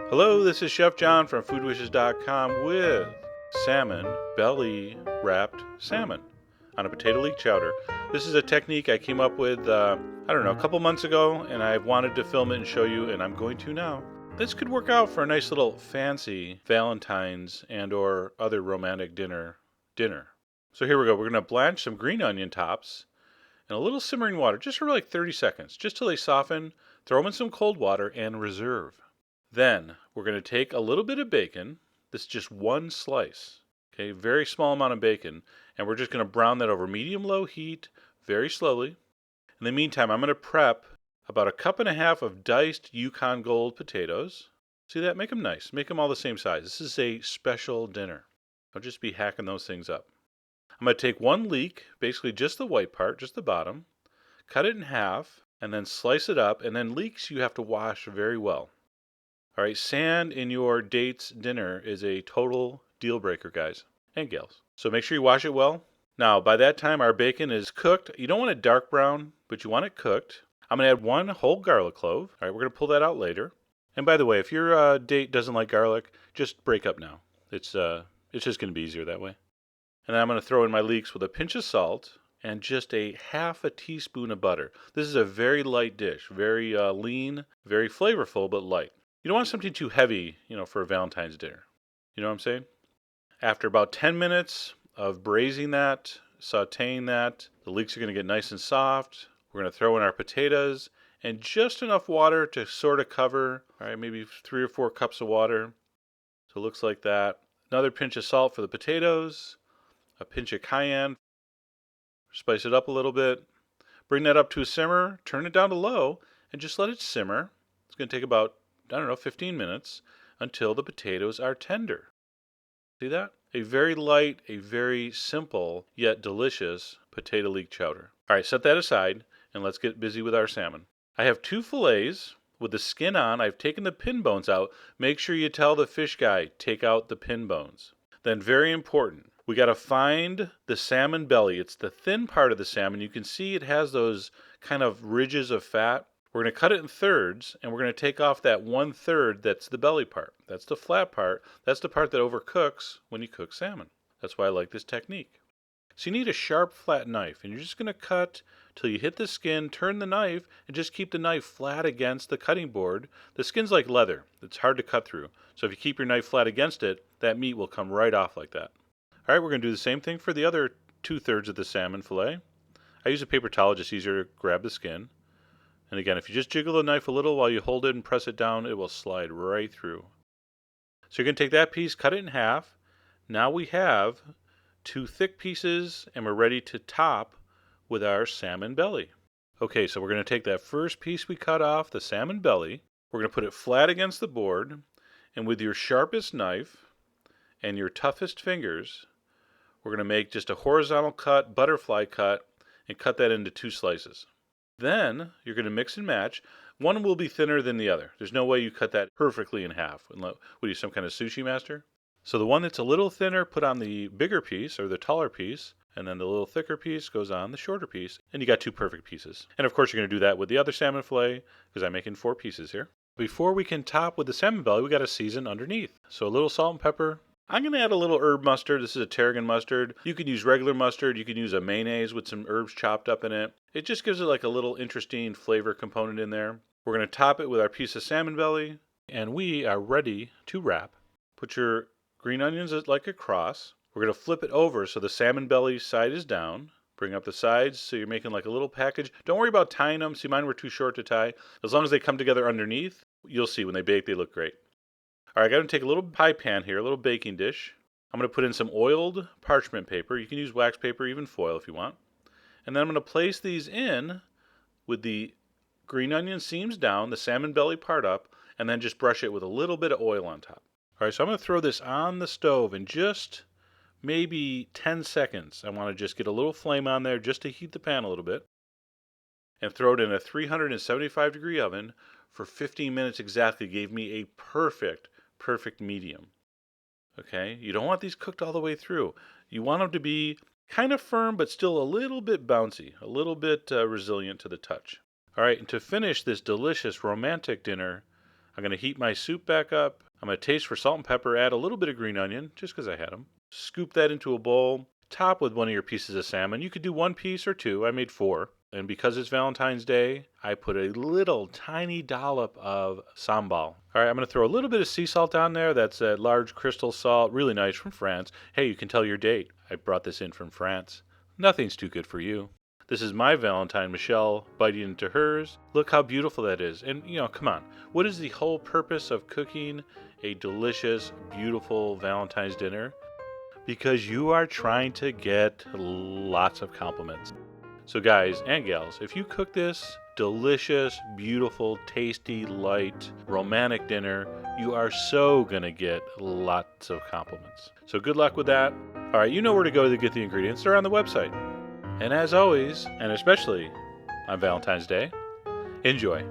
Hello, this is Chef John from foodwishes.com with salmon, belly wrapped salmon on a potato leek chowder. This is a technique I came up with, I don't know, a couple months ago, and I wanted to film it and show you, and I'm going to now. This could work out for a nice little fancy Valentine's and or other romantic dinner. So here we go. We're going to blanch some green onion tops in a little simmering water just for like 30 seconds, just till they soften. Throw them in some cold water and reserve. Then we're going to take a little bit of bacon. This is just one slice. Okay, very small amount of bacon. And we're just going to brown that over medium-low heat very slowly. In the meantime, I'm going to prep about 1.5 cups of diced Yukon Gold potatoes. See that? Make them nice. Make them all the same size. This is a special dinner. I'll just be hacking those things up. I'm going to take one leek, basically just the white part, just the bottom, cut it in half, and then slice it up. And then leeks you have to wash very well. All right, sand in your date's dinner is a total deal breaker, guys and gals. So make sure you wash it well. Now, by that time, our bacon is cooked. You don't want it dark brown, but you want it cooked. I'm going to add 1 whole garlic clove. All right, we're going to pull that out later. And by the way, if your date doesn't like garlic, just break up now. It's just going to be easier that way. And then I'm going to throw in my leeks with a pinch of salt and just a 1/2 teaspoon of butter. This is a very light dish, very lean, very flavorful, but light. You don't want something too heavy, for a Valentine's dinner. You know what I'm saying? After about 10 minutes of braising that, sauteing that, the leeks are going to get nice and soft. We're going to throw in our potatoes and just enough water to sort of cover, all right, maybe 3 or 4 cups of water. So it looks like that. Another pinch of salt for the potatoes, a pinch of cayenne. Spice it up a little bit. Bring that up to a simmer, turn it down to low, and just let it simmer. It's going to take about 15 minutes until the potatoes are tender. See that? A very light, a very simple, yet delicious potato leek chowder. All right, set that aside, and let's get busy with our salmon. I have 2 fillets with the skin on. I've taken the pin bones out. Make sure you tell the fish guy, take out the pin bones. Then very important, we got to find the salmon belly. It's the thin part of the salmon. You can see it has those kind of ridges of fat. We're going to cut it in thirds, and we're going to take off that 1/3 that's the belly part. That's the flat part. That's the part that overcooks when you cook salmon. That's why I like this technique. So you need a sharp, flat knife, and you're just going to cut till you hit the skin, turn the knife, and just keep the knife flat against the cutting board. The skin's like leather. It's hard to cut through. So if you keep your knife flat against it, that meat will come right off like that. All right, we're going to do the same thing for the other 2/3 of the salmon fillet. I use a paper towel, just easier to grab the skin. And again, if you just jiggle the knife a little while you hold it and press it down, it will slide right through. So you're going to take that piece, cut it in half. Now we have 2 thick pieces, and we're ready to top with our salmon belly. Okay, so we're going to take that first piece we cut off, the salmon belly. We're going to put it flat against the board, and with your sharpest knife and your toughest fingers, we're going to make just a horizontal cut, butterfly cut, and cut that into 2 slices. Then you're going to mix and match. One will be thinner than the other. There's no way you cut that perfectly in half. What are you, some kind of sushi master? So the one that's a little thinner, put on the bigger piece or the taller piece, and then the little thicker piece goes on the shorter piece, and you got 2 perfect pieces. And of course you're going to do that with the other salmon fillet, because I'm making 4 pieces here. Before we can top with the salmon belly, we got to season underneath. So a little salt and pepper. I'm going to add a little herb mustard. This is a tarragon mustard. You can use regular mustard. You can use a mayonnaise with some herbs chopped up in it. It just gives it like a little interesting flavor component in there. We're going to top it with our piece of salmon belly, and we are ready to wrap. Put your green onions like a cross. We're going to flip it over so the salmon belly side is down. Bring up the sides so you're making like a little package. Don't worry about tying them. See, mine were too short to tie. As long as they come together underneath, you'll see when they bake, they look great. All right, I got to take a little pie pan here, a little baking dish. I'm going to put in some oiled parchment paper. You can use wax paper, even foil if you want. And then I'm going to place these in with the green onion seams down, the salmon belly part up, and then just brush it with a little bit of oil on top. All right, so I'm going to throw this on the stove in just maybe 10 seconds. I want to just get a little flame on there just to heat the pan a little bit. And throw it in a 375-degree oven for 15 minutes exactly. Gave me a perfect medium. Okay, you don't want these cooked all the way through. You want them to be kind of firm, but still a little bit bouncy, a little bit resilient to the touch. All right, and to finish this delicious romantic dinner, I'm going to heat my soup back up. I'm going to taste for salt and pepper, add a little bit of green onion, just because I had them. Scoop that into a bowl. Top with one of your pieces of salmon. You could do 1 piece or 2. I made 4. And because it's Valentine's Day, I put a little tiny dollop of sambal. All right, I'm going to throw a little bit of sea salt down there. That's that large crystal salt, really nice, from France. Hey, you can tell your date. I brought this in from France. Nothing's too good for you. This is my Valentine, Michelle, biting into hers. Look how beautiful that is. And, come on. What is the whole purpose of cooking a delicious, beautiful Valentine's dinner? Because you are trying to get lots of compliments. So guys and gals, if you cook this delicious, beautiful, tasty, light, romantic dinner, you are so gonna get lots of compliments. So good luck with that. All right, you know where to go to get the ingredients. They're on the website. And as always, and especially on Valentine's Day, enjoy.